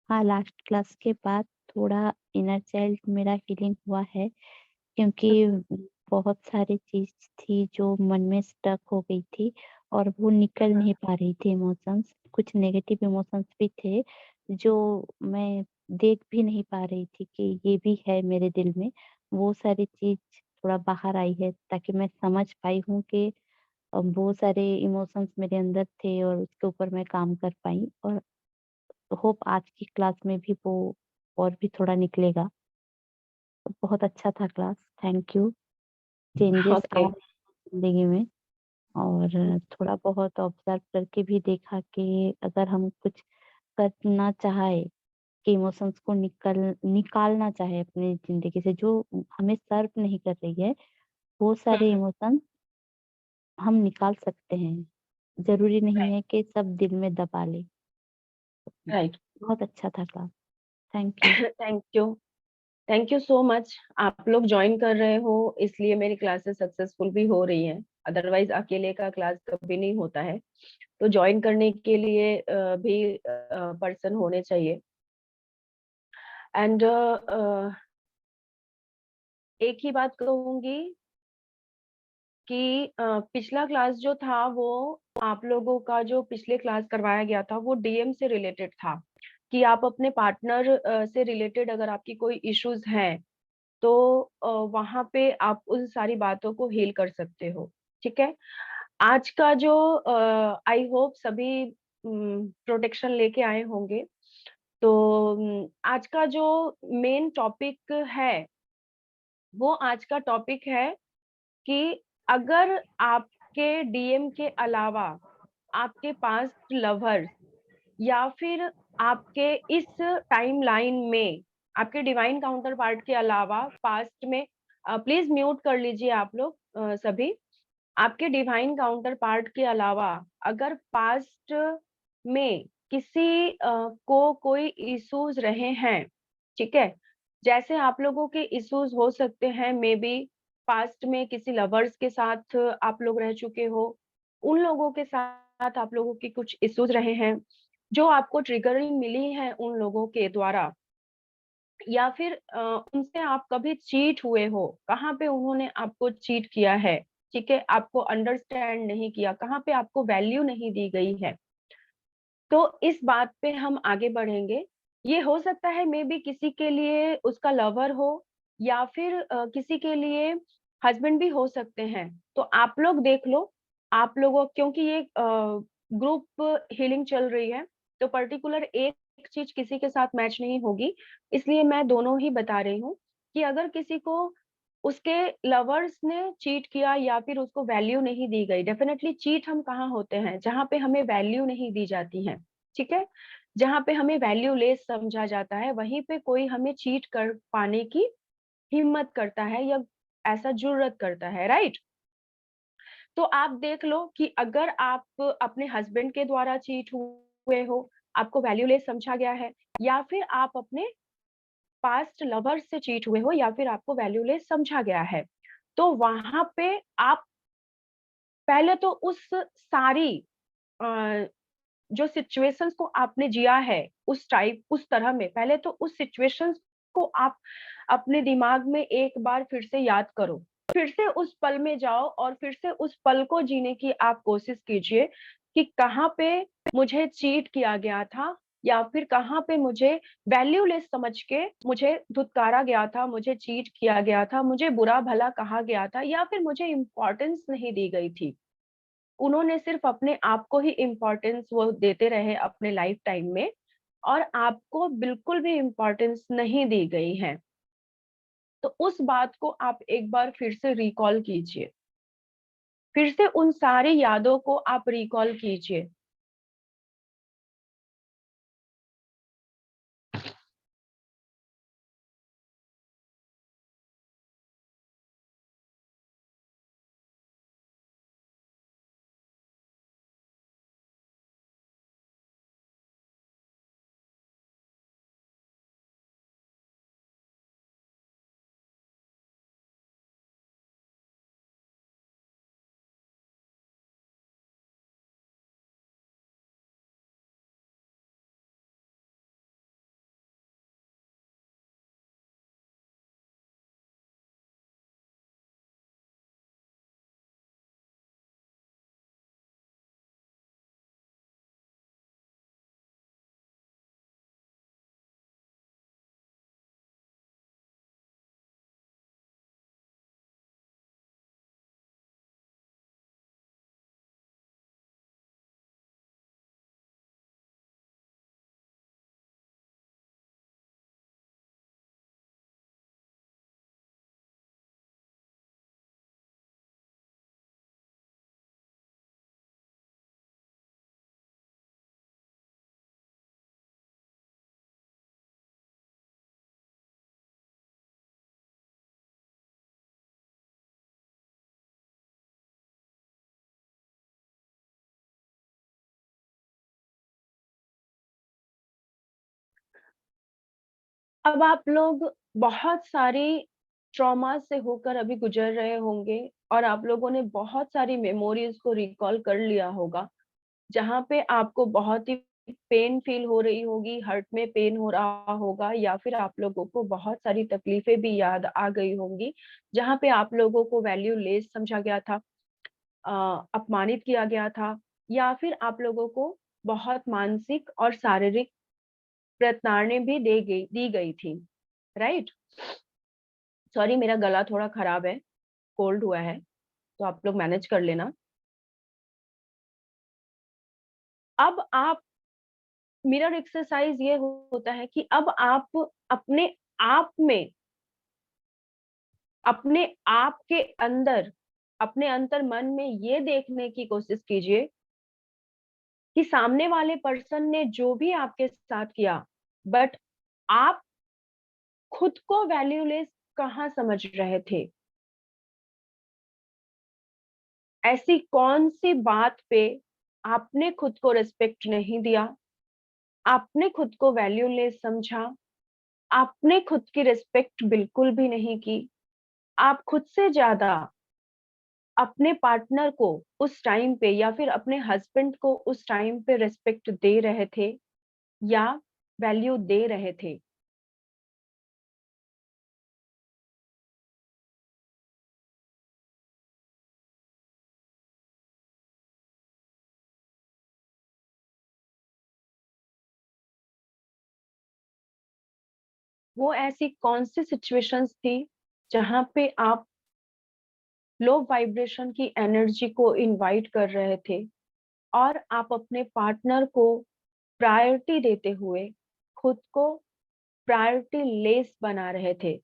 हाँ, last class के बाद थोड़ा इनर चाइल्ड मेरा हीलिंग हुआ है, क्योंकि बहुत सारी चीज थी जो मन में स्टक हो गई थी और वो निकल नहीं पा रही थी। इमोशंस, कुछ नेगेटिव इमोशंस भी थे जो मैं देख भी नहीं पा रही थी कि ये भी है मेरे दिल में। वो सारी चीज थोड़ा बाहर आई है ताकि मैं समझ पाई हूँ कि वो सारे इमोशंस मेरे अंदर थे और उसके ऊपर मैं काम कर पाई। और होप आज की क्लास में भी वो और भी थोड़ा निकलेगा। बहुत अच्छा था क्लास। Thank you. चेंजेस आ ओके। रहे हैं जिंदगी में। और थोड़ा बहुत ऑब्जर्व करके भी देखा कि अगर हम कुछ करना चाहे, कि इमोशंस को निकालना चाहे अपनी जिंदगी से जो हमें सर्व नहीं कर रही है, वो सारे इमोशंस हम निकाल सकते हैं। जरूरी नहीं है कि सब दिल में दबा ले। राइट। बहुत अच्छा था class. Thank you. Thank you. Thank you so much. आप लोग ज्वाइन कर रहे हो इसलिए मेरी क्लासेस सक्सेसफुल भी हो रही हैं, अदरवाइज अकेले का क्लास कभी नहीं होता है। तो ज्वाइन करने के लिए भी पर्सन होने चाहिए। एंड एक ही बात कहूंगी कि पिछला क्लास जो था वो आप लोगों का जो पिछले क्लास करवाया गया था वो डीएम से रिलेटेड था, कि आप अपने पार्टनर से रिलेटेड अगर आपकी कोई इश्यूज हैं तो वहां पे आप उन सारी बातों को हील कर सकते हो। ठीक है। आज का जो आई होप सभी प्रोटेक्शन लेके आए होंगे। तो आज का जो मेन टॉपिक है वो आज का टॉपिक है कि अगर आपके डीएम के अलावा आपके पास लवर्स या फिर आपके इस टाइमलाइन में आपके डिवाइन काउंटर पार्ट के अलावा पास्ट में, प्लीज म्यूट कर लीजिए आप लोग सभी। आपके डिवाइन काउंटर पार्ट के अलावा अगर पास्ट में किसी को कोई इश्यूज रहे हैं, ठीक है, जैसे आप लोगों के इश्यूज हो सकते हैं मे बी पास्ट में किसी लवर्स के साथ आप लोग रह चुके हो, उन लोगों के साथ आप लोगों के कुछ इश्यूज रहे हैं जो आपको ट्रिगरिंग मिली है उन लोगों के द्वारा, या फिर उनसे आप कभी चीट हुए हो, कहाँ पे उन्होंने आपको चीट किया है, ठीक है, आपको अंडरस्टैंड नहीं किया, कहाँ पे आपको वैल्यू नहीं दी गई है। तो इस बात पे हम आगे बढ़ेंगे। ये हो सकता है मे बी किसी के लिए उसका लवर हो या फिर किसी के लिए हस्बैंड भी हो सकते हैं। तो आप लोग देख लो, आप लोगों, क्योंकि ये ग्रुप हीलिंग चल रही है तो पर्टिकुलर एक चीज किसी के साथ मैच नहीं होगी, इसलिए मैं दोनों ही बता रही हूँ कि अगर किसी को उसके लवर्स ने चीट किया या फिर उसको वैल्यू नहीं दी गई, डेफिनेटली चीट हम कहाँ होते हैं, जहाँ पे हमें वैल्यू नहीं दी जाती है। ठीक है। जहाँ पे हमें वैल्यू लेस समझा जाता है वहीं पे कोई हमें चीट कर पाने की हिम्मत करता है या ऐसा जुर्रत करता है, राइट। तो आप देख लो कि अगर आप अपने हस्बैंड के द्वारा चीट हुए हो, आपको वैल्यू लेस समझा गया है, या फिर आप अपने पास्ट लवर से चीट हुए हो या फिर आपको वैल्यूलेस समझा गया है, तो वहां पे आप पहले तो उस सारी अ, जो सिचुएशंस को आपने जिया है उस टाइप उस तरह में, पहले तो उस सिचुएशंस को आप अपने दिमाग में एक बार फिर से याद करो, फिर से उस पल में जाओ और फिर से उस पल को जीने की आप कोशिश कीजिए कि कहाँ पे मुझे चीट किया गया था या फिर कहाँ पे मुझे वैल्यूलेस समझ के मुझे धुतकारा गया था, मुझे चीट किया गया था, मुझे बुरा भला कहा गया था या फिर मुझे इम्पोर्टेंस नहीं दी गई थी। उन्होंने सिर्फ अपने आप को ही इम्पोर्टेंस वो देते रहे अपने लाइफ टाइम में, और आपको बिल्कुल भी इम्पोर्टेंस नहीं दी गई है। तो उस बात को आप एक बार फिर से रिकॉल कीजिए, फिर से उन सारी यादों को आप रिकॉल कीजिए। अब आप लोग बहुत सारी ट्रॉमा से होकर अभी गुजर रहे होंगे और आप लोगों ने बहुत सारी मेमोरीज को रिकॉल कर लिया होगा, जहाँ पे आपको बहुत ही पेन फील हो रही होगी, हर्ट में पेन हो रहा होगा, या फिर आप लोगों को बहुत सारी तकलीफें भी याद आ गई होंगी, जहाँ पे आप लोगों को वैल्यू लेस समझा गया था, अपमानित किया गया था, या फिर आप लोगों को बहुत मानसिक और शारीरिक प्रताड़ना भी दी गई थी, राइट? सॉरी, मेरा गला थोड़ा खराब है, कोल्ड हुआ है, तो आप लोग मैनेज कर लेना। अब आप मिरर एक्सरसाइज ये होता है कि अब आप अपने आप में, अपने आप के अंदर, अपने अंतर मन में ये देखने की कोशिश कीजिए कि सामने वाले पर्सन ने जो भी आपके साथ किया, बट आप खुद को वैल्यूलेस कहाँ समझ रहे थे? ऐसी कौन सी बात पे आपने खुद को रिस्पेक्ट नहीं दिया, आपने खुद को वैल्यूलेस समझा, आपने खुद की रिस्पेक्ट बिल्कुल भी नहीं की, आप खुद से ज्यादा अपने पार्टनर को उस टाइम पे या फिर अपने हस्बैंड को उस टाइम पे रिस्पेक्ट दे रहे थे या वैल्यू दे रहे थे? वो ऐसी कौन सी सिचुएशंस थी जहां पे आप लो वाइब्रेशन की एनर्जी को इनवाइट कर रहे थे और आप अपने पार्टनर को प्रायोरिटी देते हुए खुद को प्रायोरिटी लेस बना रहे थे,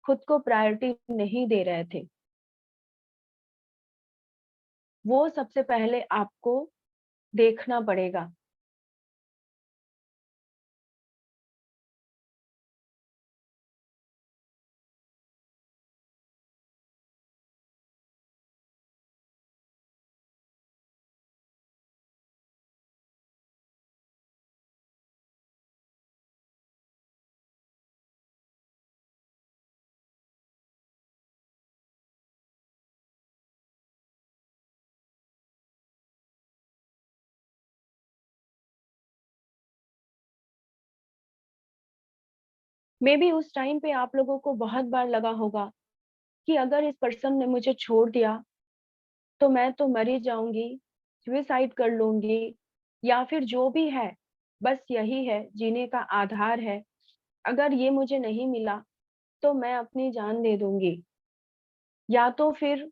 खुद को प्रायोरिटी नहीं दे रहे थे? वो सबसे पहले आपको देखना पड़ेगा। मे बी उस टाइम पे आप लोगों को बहुत बार लगा होगा कि अगर इस पर्सन ने मुझे छोड़ दिया तो मैं तो मर ही जाऊंगी, सुसाइड कर लूंगी, या फिर जो भी है, बस यही है, जीने का आधार है, अगर ये मुझे नहीं मिला तो मैं अपनी जान दे दूंगी, या तो फिर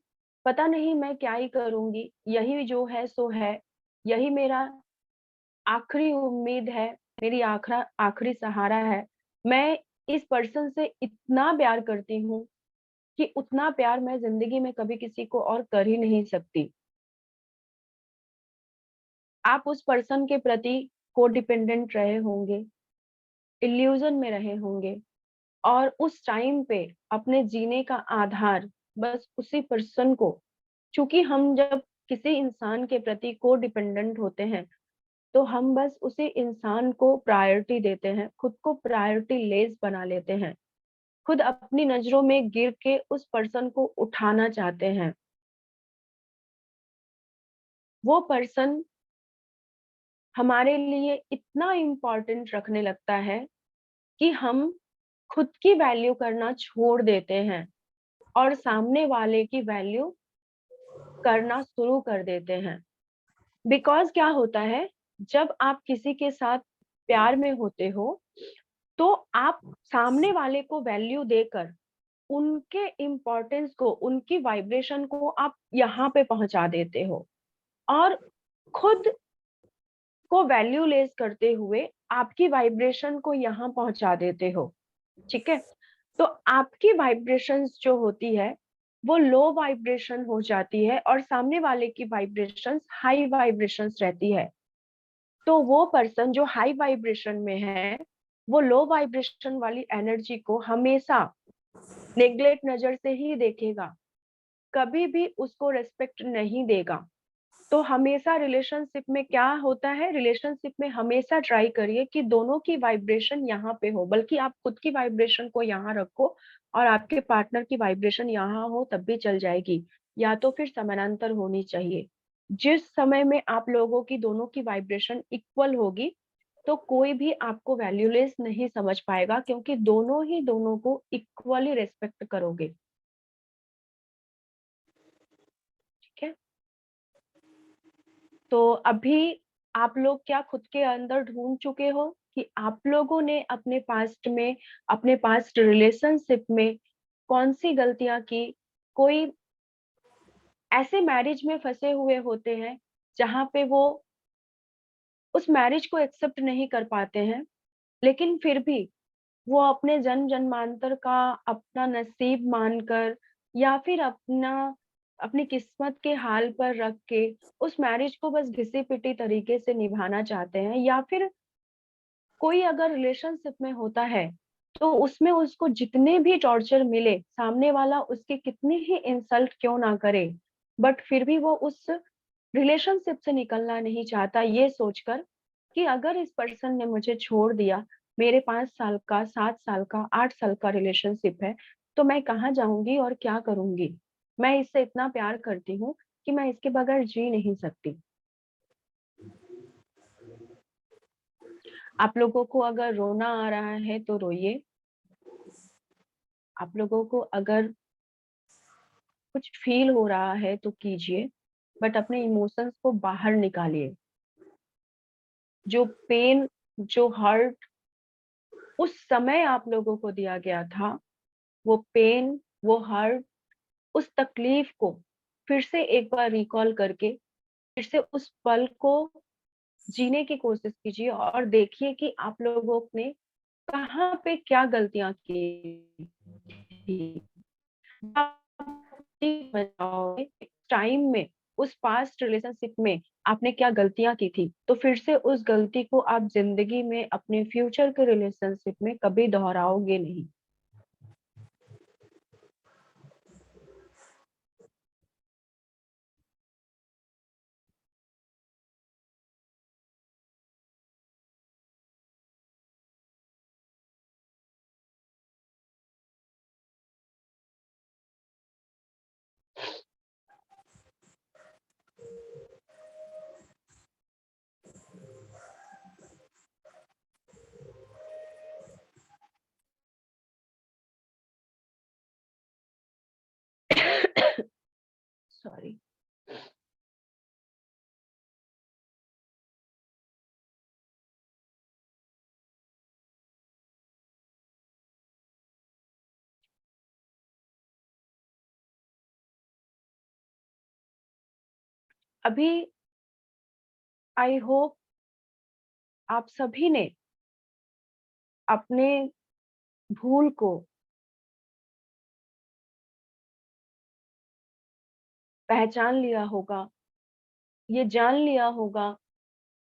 पता नहीं मैं क्या ही करूंगी, यही जो है सो है, यही मेरा आखिरी उम्मीद है, मेरी आखिरी सहारा है। मैं इस पर्सन से इतना प्यार करती हूँ कि उतना प्यार मैं जिंदगी में कभी किसी को और कर ही नहीं सकती। आप उस पर्सन के प्रति कोडिपेंडेंट रहे होंगे, इल्यूजन में रहे होंगे, और उस टाइम पे अपने जीने का आधार बस उसी पर्सन को, क्योंकि हम जब किसी इंसान के प्रति कोडिपेंडेंट होते हैं तो हम बस उसी इंसान को प्रायोरिटी देते हैं, खुद को प्रायोरिटी लेस बना लेते हैं, खुद अपनी नजरों में गिर के उस पर्सन को उठाना चाहते हैं। वो पर्सन हमारे लिए इतना इम्पोर्टेंट रखने लगता है कि हम खुद की वैल्यू करना छोड़ देते हैं और सामने वाले की वैल्यू करना शुरू कर देते हैं। बिकॉज क्या होता है, जब आप किसी के साथ प्यार में होते हो तो आप सामने वाले को वैल्यू देकर उनके इम्पोर्टेंस को, उनकी वाइब्रेशन को आप यहाँ पे पहुंचा देते हो, और खुद को वैल्यू लेस करते हुए आपकी वाइब्रेशन को यहाँ पहुंचा देते हो। ठीक है? तो आपकी वाइब्रेशंस जो होती है वो लो वाइब्रेशन हो जाती है और सामने वाले की वाइब्रेशंस हाई वाइब्रेशंस रहती है। तो वो पर्सन जो हाई वाइब्रेशन में है वो लो वाइब्रेशन वाली एनर्जी को हमेशा नेग्लेक्ट नजर से ही देखेगा, कभी भी उसको रेस्पेक्ट नहीं देगा। तो हमेशा रिलेशनशिप में क्या होता है, रिलेशनशिप में हमेशा ट्राई करिए कि दोनों की वाइब्रेशन यहाँ पे हो, बल्कि आप खुद की वाइब्रेशन को यहाँ रखो और आपके पार्टनर की वाइब्रेशन यहाँ हो तब भी चल जाएगी, या तो फिर समानांतर होनी चाहिए। जिस समय में आप लोगों की दोनों की वाइब्रेशन इक्वल होगी तो कोई भी आपको वैल्यूलेस नहीं समझ पाएगा, क्योंकि दोनों ही दोनों को इक्वली रेस्पेक्ट करोगे। ठीक है, तो अभी आप लोग क्या खुद के अंदर ढूंढ चुके हो कि आप लोगों ने अपने पास्ट में, अपने पास्ट रिलेशनशिप में कौन सी गलतियां की? कोई ऐसे मैरिज में फंसे हुए होते हैं जहां पे वो उस मैरिज को एक्सेप्ट नहीं कर पाते हैं, लेकिन फिर भी वो अपने जन्म जन्मांतर का अपना नसीब मानकर, या फिर अपनी किस्मत के हाल पर रख के उस मैरिज को बस घिसी पिटी तरीके से निभाना चाहते हैं। या फिर कोई अगर रिलेशनशिप में होता है तो उसमें उसको जितने भी टॉर्चर मिले, सामने वाला उसके कितने ही इंसल्ट क्यों ना करे, बट फिर भी वो उस रिलेशनशिप से निकलना नहीं चाहता, ये सोचकर कि अगर इस पर्सन ने मुझे छोड़ दिया, मेरे 5 साल का, 7 साल का, 8 साल का रिलेशनशिप है, तो मैं कहाँ जाऊंगी और क्या करूंगी? मैं इससे इतना प्यार करती हूँ कि मैं इसके बगैर जी नहीं सकती। आप लोगों को अगर रोना आ रहा है तो रोइए। आप लोगों को अगर कुछ फील हो रहा है तो कीजिए, बट अपने इमोशंस को बाहर निकालिए। जो पेन, जो हर्ट उस समय आप लोगों को दिया गया था, वो पेन, वो हर्ट, उस तकलीफ को फिर से एक बार रिकॉल करके फिर से उस पल को जीने की कोशिश कीजिए और देखिए कि आप लोगों ने कहाँ पे क्या गलतियां की थी। टाइम में, उस पास्ट रिलेशनशिप में आपने क्या गलतियां की थी, तो फिर से उस गलती को आप जिंदगी में अपने फ्यूचर के रिलेशनशिप में कभी दोहराओगे नहीं। सॉरी। अभी आई होप आप सभी ने अपने भूल को पहचान लिया होगा, ये जान लिया होगा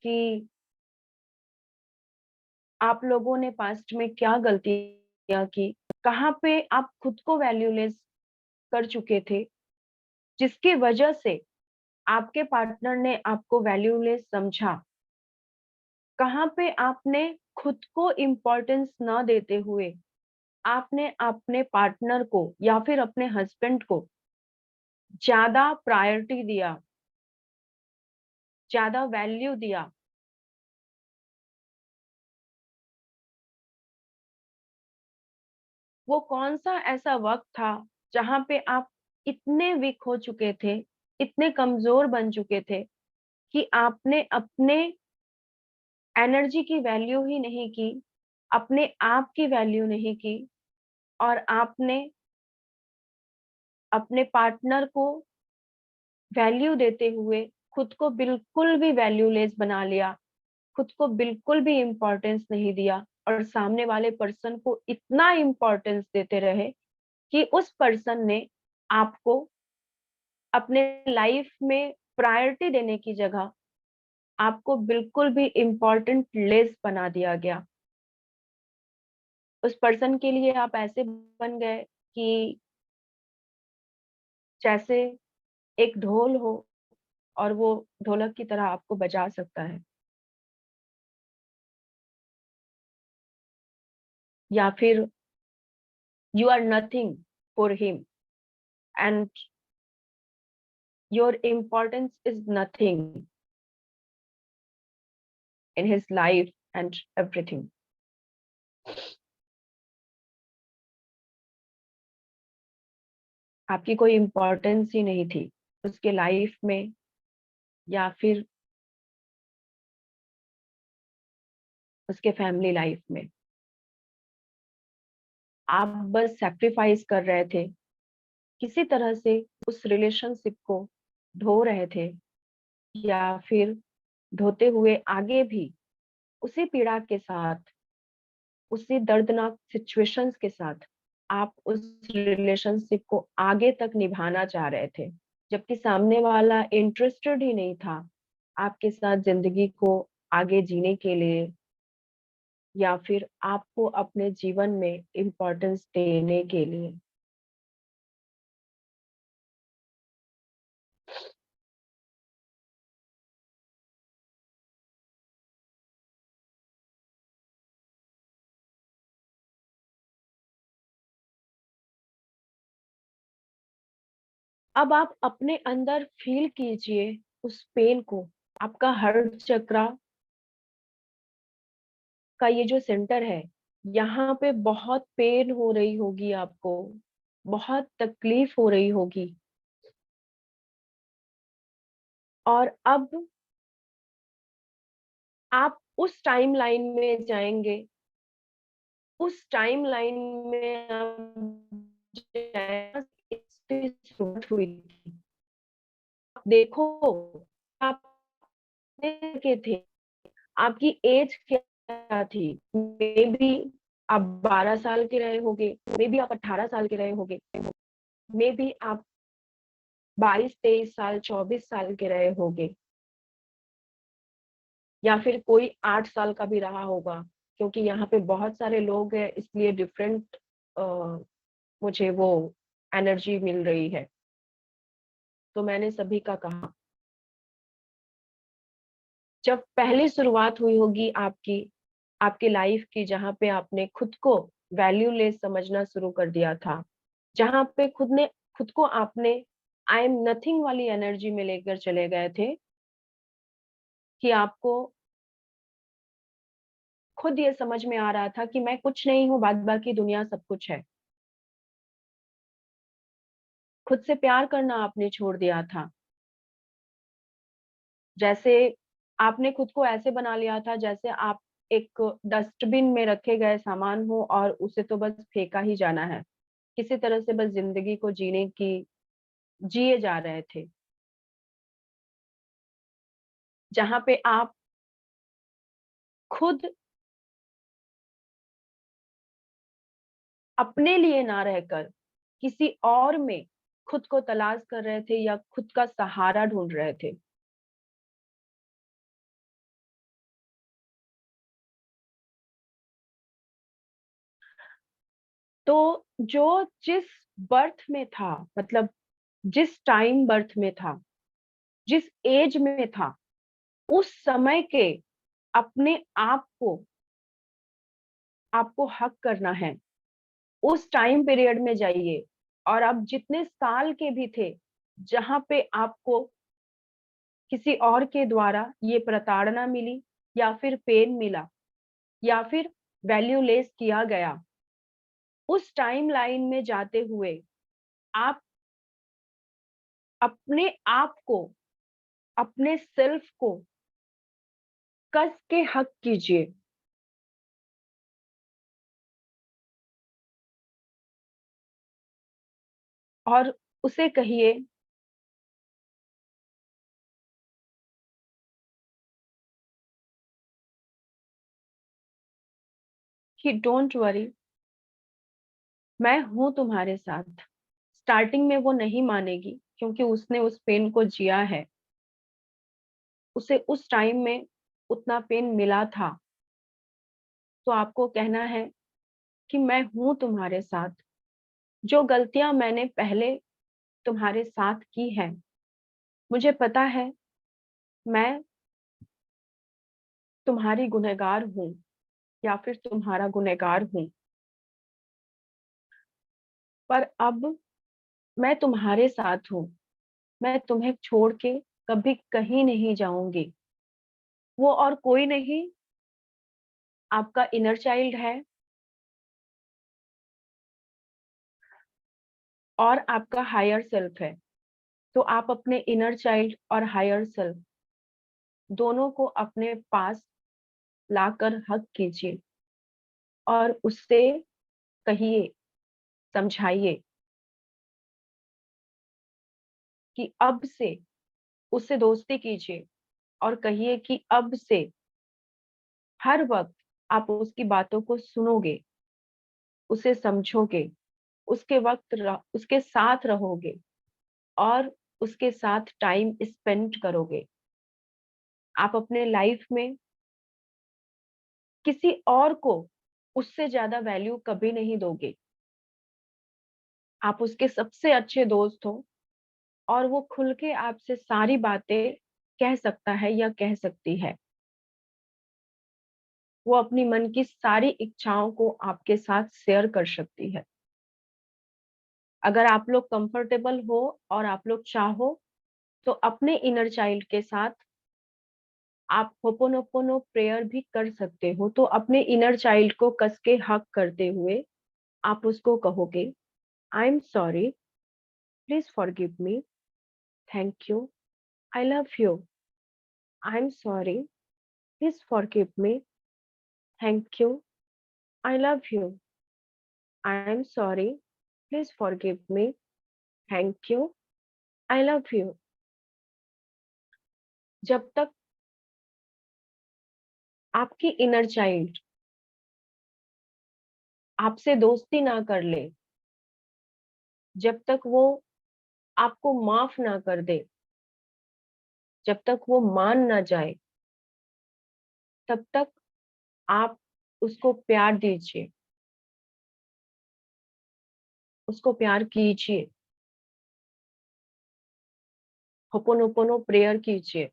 कि आप लोगों ने पास्ट में क्या गलतियां की, कहाँ पे आप खुद को वैल्यूलेस कर चुके थे, जिसकी वजह से आपके पार्टनर ने आपको वैल्यूलेस समझा। कहाँ पे आपने खुद को इम्पोर्टेंस ना देते हुए आपने अपने पार्टनर को या फिर अपने हस्बैंड को ज्यादा प्रायोरिटी दिया, ज्यादा वैल्यू दिया। वो कौन सा ऐसा वक्त था जहां पे आप इतने वीक हो चुके थे, इतने कमजोर बन चुके थे कि आपने अपने एनर्जी की वैल्यू ही नहीं की, अपने आप की वैल्यू नहीं की, और आपने अपने पार्टनर को वैल्यू देते हुए खुद को बिल्कुल भी वैल्यूलेस बना लिया, खुद को बिल्कुल भी इम्पोर्टेंस नहीं दिया, और सामने वाले पर्सन को इतना इम्पोर्टेंस देते रहे कि उस पर्सन ने आपको अपने लाइफ में प्रायोरिटी देने की जगह आपको बिल्कुल भी इम्पोर्टेंट लेस बना दिया गया। उस पर्सन के लिए आप ऐसे बन गए कि जैसे एक ढोल हो और वो ढोलक की तरह आपको बजा सकता है। या फिर you are nothing for him and your importance is nothing in his life and everything. आपकी कोई इम्पोर्टेंस ही नहीं थी उसके लाइफ में या फिर उसके फैमिली लाइफ में। आप बस सैक्रिफाइस कर रहे थे, किसी तरह से उस रिलेशनशिप को ढो रहे थे, या फिर ढोते हुए आगे भी उसी पीड़ा के साथ, उसी दर्दनाक सिचुएशंस के साथ आप उस रिलेशनशिप को आगे तक निभाना चाह रहे थे, जबकि सामने वाला इंटरेस्टेड ही नहीं था आपके साथ जिंदगी को आगे जीने के लिए, या फिर आपको अपने जीवन में इम्पोर्टेंस देने के लिए। अब आप अपने अंदर फील कीजिए उस पेन को। आपका हार्ट चक्रा का ये जो सेंटर है, यहाँ पे बहुत पेन हो रही होगी आपको, बहुत तकलीफ हो रही होगी। और अब आप उस टाइम लाइन में जाएंगे, उस टाइम लाइन में आप शुरुआत हुई थी। देखो, आप के थे, आपकी एज क्या थी? मे बी आप 12 साल के रहे होगे, मे बी आप 18 साल के रहे होगे, मे बी आप 22-23 साल, 24 साल के रहे होगे, या फिर कोई 8 साल का भी रहा होगा, क्योंकि यहाँ पे बहुत सारे लोग हैं, इसलिए डिफरेंट मुझे वो एनर्जी मिल रही है, तो मैंने सभी का कहा। जब पहली शुरुआत हुई होगी आपकी, आपकी लाइफ की, जहाँ पे आपने खुद को वैल्यूलेस समझना शुरू कर दिया था, जहाँ पे खुद को आपने आई एम नथिंग वाली एनर्जी में लेकर चले गए थे, कि आपको खुद ये समझ में आ रहा था कि मैं कुछ नहीं हूँ, बाद बाकी दुनिया सब कुछ है। खुद से प्यार करना आपने छोड़ दिया था। जैसे आपने खुद को ऐसे बना लिया था जैसे आप एक डस्टबिन में रखे गए सामान हो और उसे तो बस फेंका ही जाना है। किसी तरह से बस जिंदगी को जिए जा रहे थे, जहाँ पे आप खुद अपने लिए ना रहकर किसी और में खुद को तलाश कर रहे थे, या खुद का सहारा ढूंढ रहे थे। तो जो जिस बर्थ में था, मतलब जिस टाइम बर्थ में था, जिस एज में था, उस समय के अपने आप को आपको हक करना है। उस टाइम पीरियड में जाइए, और आप जितने साल के भी थे, जहां पे आपको किसी और के द्वारा ये प्रताड़ना मिली, या फिर पेन मिला, या फिर वैल्यूलेस किया गया, उस टाइम लाइन में जाते हुए आप अपने आप को, अपने सेल्फ को कस के हक कीजिए, और उसे कहिए कि डोंट वरी, मैं हूं तुम्हारे साथ। स्टार्टिंग में वो नहीं मानेगी, क्योंकि उसने उस पेन को जिया है, उसे उस टाइम में उतना पेन मिला था। तो आपको कहना है कि मैं हूं तुम्हारे साथ। जो गलतियां मैंने पहले तुम्हारे साथ की है, मुझे पता है मैं तुम्हारी गुनहगार हूँ या फिर तुम्हारा गुनहगार हूँ, पर अब मैं तुम्हारे साथ हूँ। मैं तुम्हें छोड़ के कभी कहीं नहीं जाऊंगी। वो और कोई नहीं, आपका इनर चाइल्ड है और आपका हायर सेल्फ है। तो आप अपने इनर चाइल्ड और हायर सेल्फ दोनों को अपने पास लाकर हक कीजिए और उससे कहिए, समझाइए कि अब से उससे दोस्ती कीजिए और कहिए कि अब से हर वक्त आप उसकी बातों को सुनोगे, उसे समझोगे, उसके साथ रहोगे और उसके साथ टाइम स्पेंड करोगे। आप अपने लाइफ में किसी और को उससे ज्यादा वैल्यू कभी नहीं दोगे। आप उसके सबसे अच्छे दोस्त हो और वो खुल के आपसे सारी बातें कह सकता है या कह सकती है। वो अपनी मन की सारी इच्छाओं को आपके साथ शेयर कर सकती है। अगर आप लोग कंफर्टेबल हो और आप लोग चाहो तो अपने इनर चाइल्ड के साथ आप होपोनोपोनो प्रेयर भी कर सकते हो। तो अपने इनर चाइल्ड को कस के हक करते हुए आप उसको कहोगे, I am sorry, please forgive me, thank you, I love you, I am sorry, please forgive me, thank you, I love you, I am sorry, please forgive me, thank you, I love you. जब तक आपकी inner child आपसे दोस्ती ना कर ले, जब तक वो आपको माफ ना कर दे, जब तक वो मान ना जाए, तब तक आप उसको प्यार दीजिए, उसको प्यार कीजिए, होपोनोपोनो प्रेयर कीजिए।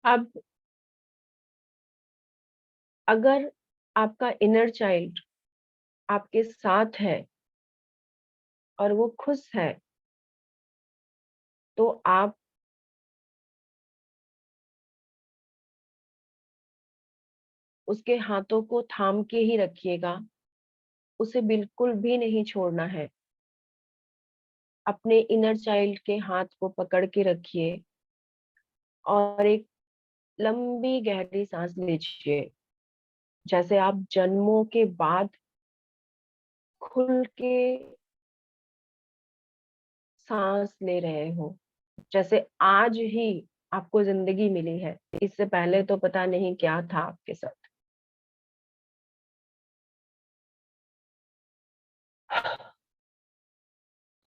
अब अगर आपका इनर चाइल्ड आपके साथ है और वो खुश है, तो आप उसके हाथों को थाम के ही रखिएगा, उसे बिल्कुल भी नहीं छोड़ना है। अपने इनर चाइल्ड के हाथ को पकड़ के रखिए और एक लंबी गहरी सांस लीजिए, जैसे आप जन्मों के बाद खुल के सांस ले रहे हो, जैसे आज ही आपको जिंदगी मिली है, इससे पहले तो पता नहीं क्या था आपके साथ।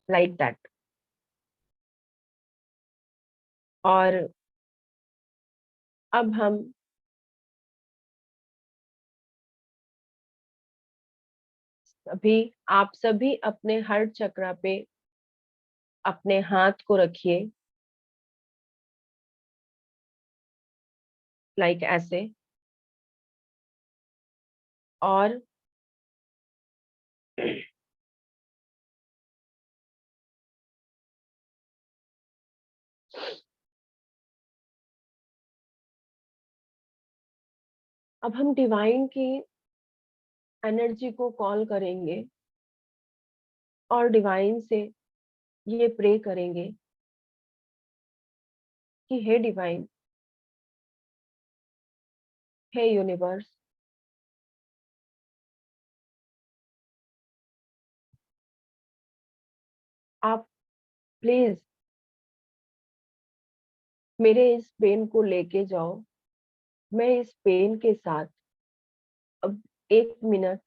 Like that. और अब हम अभी आप सभी अपने हार्ट चक्रा पे अपने हाथ को रखिए, लाइक ऐसे। और अब हम डिवाइन की एनर्जी को कॉल करेंगे और डिवाइन से ये प्रे करेंगे कि हे डिवाइन, हे यूनिवर्स, आप प्लीज मेरे इस पेन को लेके जाओ। मैं इस पेन के साथ अब 1 मिनट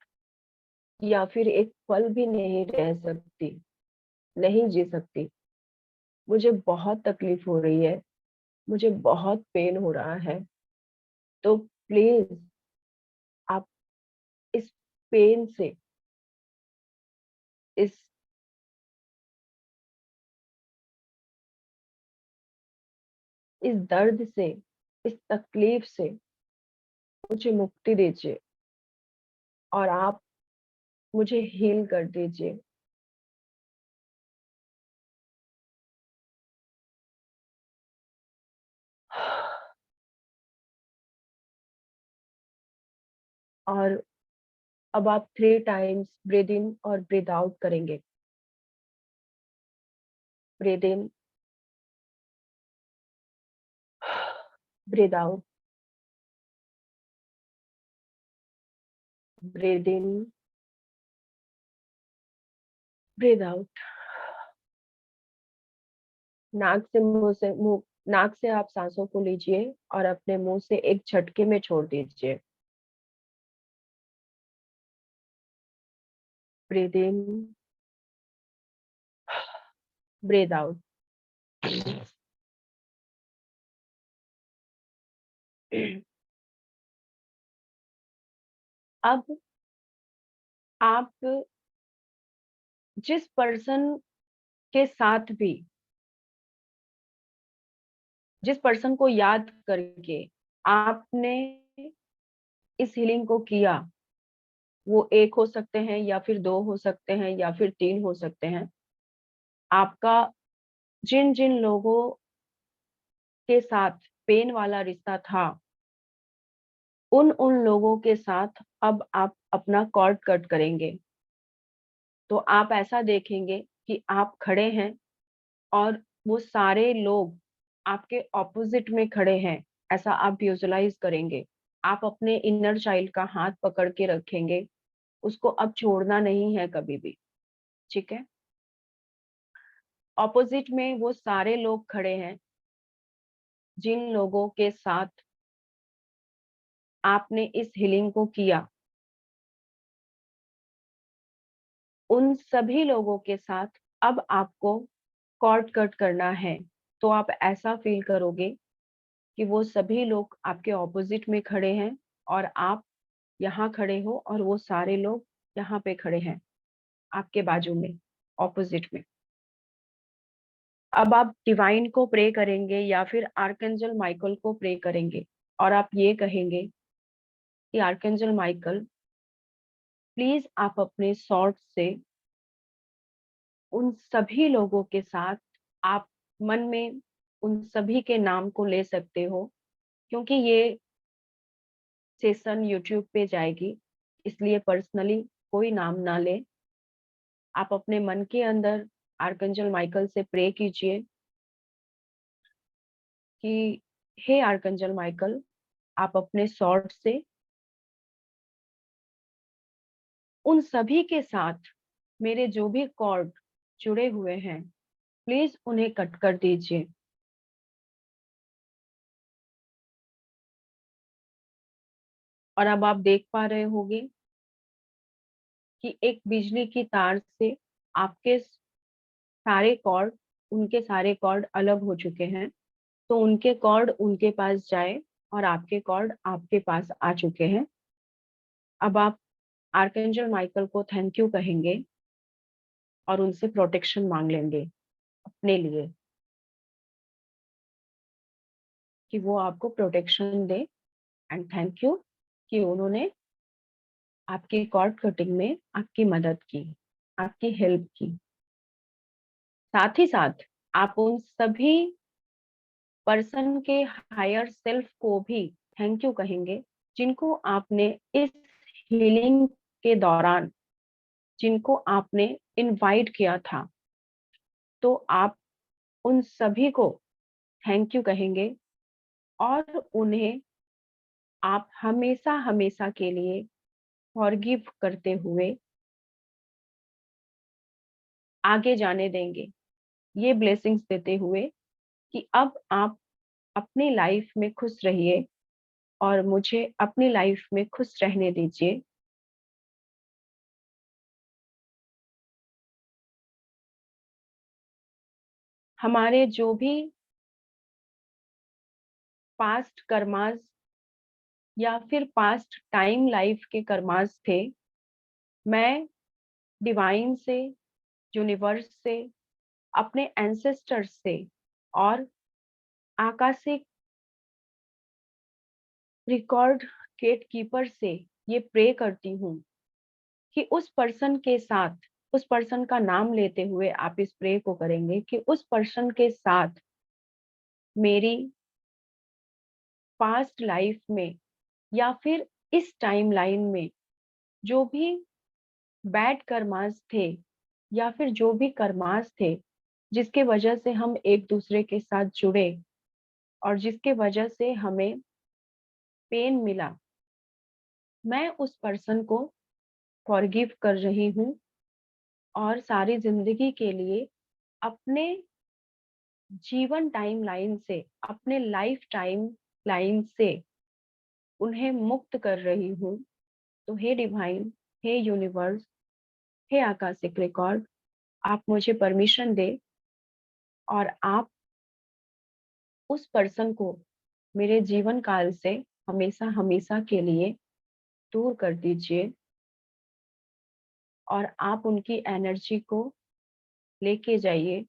या फिर एक पल भी नहीं रह सकती, नहीं जी सकती। मुझे बहुत तकलीफ हो रही है, मुझे बहुत पेन हो रहा है। तो प्लीज आप इस पेन से, इस इस दर्द से, इस तकलीफ से मुझे मुक्ति दीजिए और आप मुझे हील कर दीजिए। और अब आप 3 टाइम्स ब्रीद इन और ब्रीद आउट करेंगे। Breathe in, breathe out, breathe in, breathe out. नाक से आप सांसों को लीजिए और अपने मुंह से एक झटके में छोड़ दीजिए। Breathe in, breathe out. अब आप जिस पर्सन के साथ भी, जिस पर्सन को याद करके आपने इस हीलिंग को किया, वो एक हो सकते हैं या फिर दो हो सकते हैं या फिर 3 हो सकते हैं। आपका जिन जिन लोगों के साथ पेन वाला रिश्ता था, उन उन लोगों के साथ अब आप अपना कॉर्ड कट करेंगे। तो आप ऐसा देखेंगे कि आप खड़े हैं और वो सारे लोग आपके ऑपोजिट में खड़े हैं। ऐसा आप विजुअलाइज करेंगे। आप अपने इनर चाइल्ड का हाथ पकड़ के रखेंगे, उसको अब छोड़ना नहीं है कभी भी। ठीक है? ऑपोजिट में वो सारे लोग खड़े हैं जिन लोगों के साथ आपने इस हीलिंग को किया। उन सभी लोगों के साथ अब आपको कॉर्ड कट करना है। तो आप ऐसा फील करोगे कि वो सभी लोग आपके ऑपोजिट में खड़े हैं और आप यहाँ खड़े हो और वो सारे लोग यहाँ पे खड़े हैं आपके बाजू में, ऑपोजिट में। अब आप डिवाइन को प्रे करेंगे या फिर आर्कएंजल माइकल को प्रे करेंगे और आप ये कहेंगे कि आर्कएंजल माइकल, प्लीज आप अपने सॉर्ट से उन सभी लोगों के साथ, आप मन में उन सभी के नाम को ले सकते हो, क्योंकि ये सेशन यूट्यूब पे जाएगी, इसलिए पर्सनली कोई नाम ना ले। आप अपने मन के अंदर आर्कएंजल माइकल से प्रे कीजिए कि हे आर्कएंजल माइकल, आप अपने सॉर्ड से उन सभी के साथ मेरे जो भी कॉर्ड जुड़े हुए हैं, प्लीज उन्हें कट कर दीजिए। और अब आप देख पा रहे होंगे कि एक बिजली की तार से आपके सारे कॉर्ड, उनके सारे कॉर्ड अलग हो चुके हैं। तो उनके कॉर्ड उनके पास जाए और आपके कॉर्ड आपके पास आ चुके हैं। अब आप आर्कएंजल माइकल को थैंक यू कहेंगे और उनसे प्रोटेक्शन मांग लेंगे अपने लिए, कि वो आपको protection they. And thank you कि उन्होंने आपकी कॉर्ड कटिंग में आपकी मदद की, आपकी हेल्प की। साथ ही साथ आप उन सभी पर्सन के हायर सेल्फ को भी थैंक यू कहेंगे, जिनको आपने इस हीलिंग के दौरान, जिनको आपने इनवाइट किया था। तो आप उन सभी को थैंक यू कहेंगे और उन्हें आप हमेशा हमेशा के लिए फॉरगिव करते हुए आगे जाने देंगे, ये ब्लेसिंग्स देते हुए कि अब आप अपनी लाइफ में खुश रहिए और मुझे अपनी लाइफ में खुश रहने दीजिए। हमारे जो भी पास्ट कर्मास या फिर पास्ट टाइम लाइफ के कर्मास थे, मैं डिवाइन से, यूनिवर्स से, अपने एंसेस्टर्स से और आकाशिक रिकॉर्ड गेट कीपर से ये प्रे करती हूँ कि उस पर्सन के साथ, उस पर्सन का नाम लेते हुए आप इस प्रे को करेंगे कि उस पर्सन के साथ मेरी पास्ट लाइफ में या फिर इस टाइम लाइन में जो भी बैड कर्मास थे या फिर जो भी कर्मास थे जिसके वजह से हम एक दूसरे के साथ जुड़े और जिसके वजह से हमें पेन मिला, मैं उस पर्सन को फॉरगिव कर रही हूँ और सारी जिंदगी के लिए अपने जीवन टाइम लाइन से, अपने लाइफ टाइम लाइन से उन्हें मुक्त कर रही हूँ। तो हे डिवाइन, हे यूनिवर्स, हे आकाशिक रिकॉर्ड, आप मुझे परमिशन दे और आप उस पर्सन को मेरे जीवन काल से हमेशा हमेशा के लिए दूर कर दीजिए और आप उनकी एनर्जी को लेके जाइए।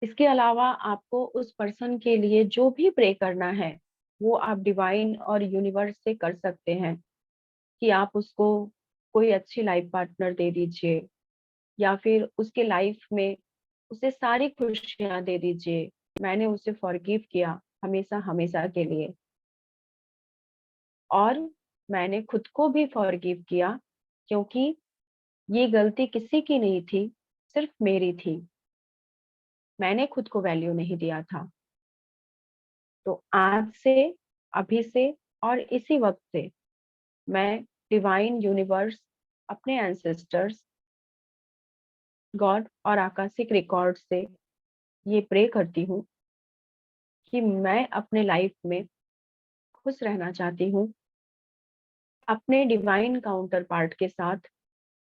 इसके अलावा आपको उस पर्सन के लिए जो भी प्रे करना है वो आप डिवाइन और यूनिवर्स से कर सकते हैं कि आप उसको कोई अच्छी लाइफ पार्टनर दे दीजिए या फिर उसके लाइफ में उसे सारी खुशियां दे दीजिए। मैंने उसे फॉरगिव किया हमेशा हमेशा के लिए और मैंने खुद को भी फॉरगिव किया क्योंकि ये गलती किसी की नहीं थी, सिर्फ मेरी थी। मैंने खुद को वैल्यू नहीं दिया था। तो आज से, अभी से और इसी वक्त से मैं डिवाइन यूनिवर्स, अपने एंसेस्टर्स, गॉड और आकाशिक रिकॉर्ड से ये प्रे करती हूँ कि मैं अपने लाइफ में खुश रहना चाहती हूँ, अपने डिवाइन काउंटर पार्ट के साथ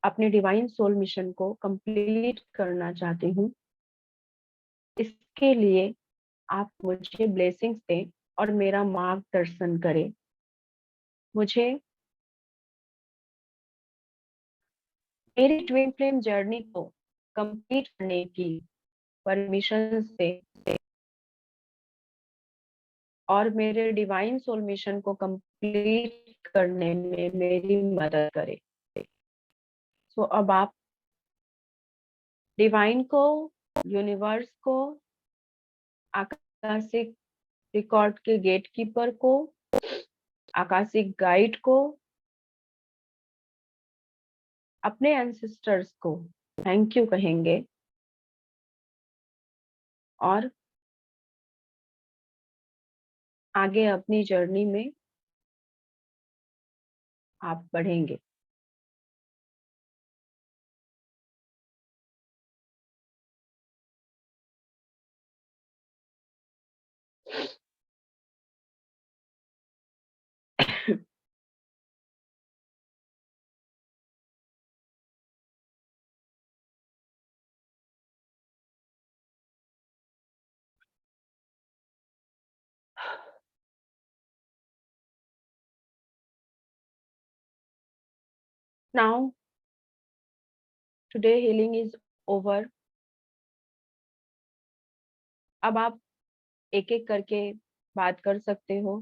अपने डिवाइन सोल मिशन को कंप्लीट करना चाहती हूँ। इसके लिए आप मुझे ब्लेसिंग्स दें और मेरा मार्गदर्शन करें। मुझे मेरी ट्विन फ्लेम जर्नी को कंप्लीट करने की परमिशन से और मेरे डिवाइन सोल मिशन को कंप्लीट करने में मेरी मदद करें। सो अब आप डिवाइन को, यूनिवर्स को, आकाशिक रिकॉर्ड के गेट कीपर को, आकाशिक गाइड को, अपने एंसेस्टर्स को थैंक यू कहेंगे और आगे अपनी जर्नी में आप बढ़ेंगे। Now, today healing is over. अब आप एक-एक करके बात कर सकते हो।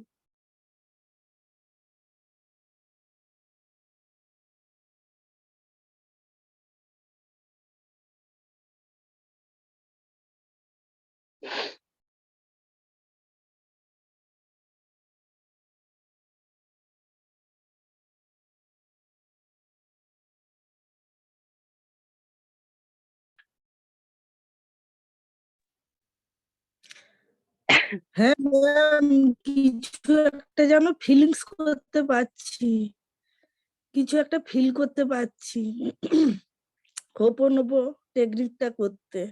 হ্যাঁ ম্যাম, কিছু একটা যেন ফিলিংস করতে পারছি, কিছু একটা ফিল করতে পারছি হোপোনোপো টেকনিকটা করতে।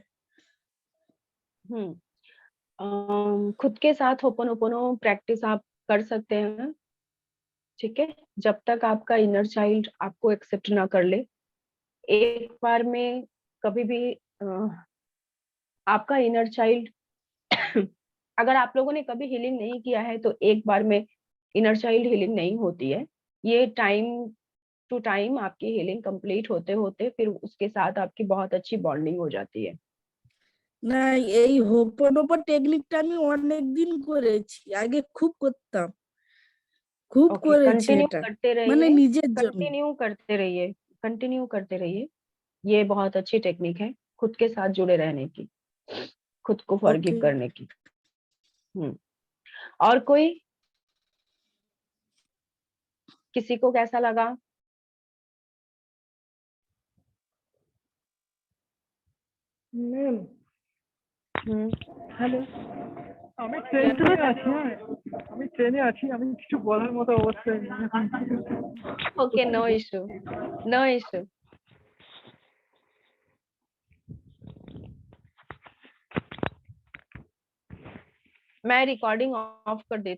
खुद के साथ होपोनोपोनो प्रैक्टिस आप कर सकते हैं, ठीक है? जब तक आपका इनर चाइल्ड आपको एक्सेप्ट ना कर ले। एक बार में कभी भी आपका इनर चाइल्ड अगर आप लोगों ने कभी हीलिंग नहीं किया है तो एक बार में इनर चाइल्ड हीलिंग नहीं होती है। ये टाइम टू टाइम आपकी हीलिंग कंप्लीट होते-होते फिर उसके साथ आपकी बहुत अच्छी बॉन्डिंग हो जाती है। না, এই হোপোনোপো টেকনিকটা আমি অনেকদিন করেছি, আগে খুব করতাম, খুব ओके, করেছি कंटिन्यू এটা, करते মানে रहिए, নিজের জন্য। कंटिन्यू करते रहिए, कंटिन्यू करते रहिए। ये बहुत अच्छी टेक्निक है, खुद के साथ जुड़े रहने की, खुद को फॉरगिव ওকে। करने की। और कोई? किसी को कैसा लगा? ম্যাম, हुँ, হ্যালো, আমি ট্রেনে আছি, হ্যাঁ, আমি ট্রেনে আছি, আমি কিছু বলার মতো অবস্থায় নেই এখন। Okay, no issue, no issue. मैं रिकॉर्डिंग ऑफ कर देती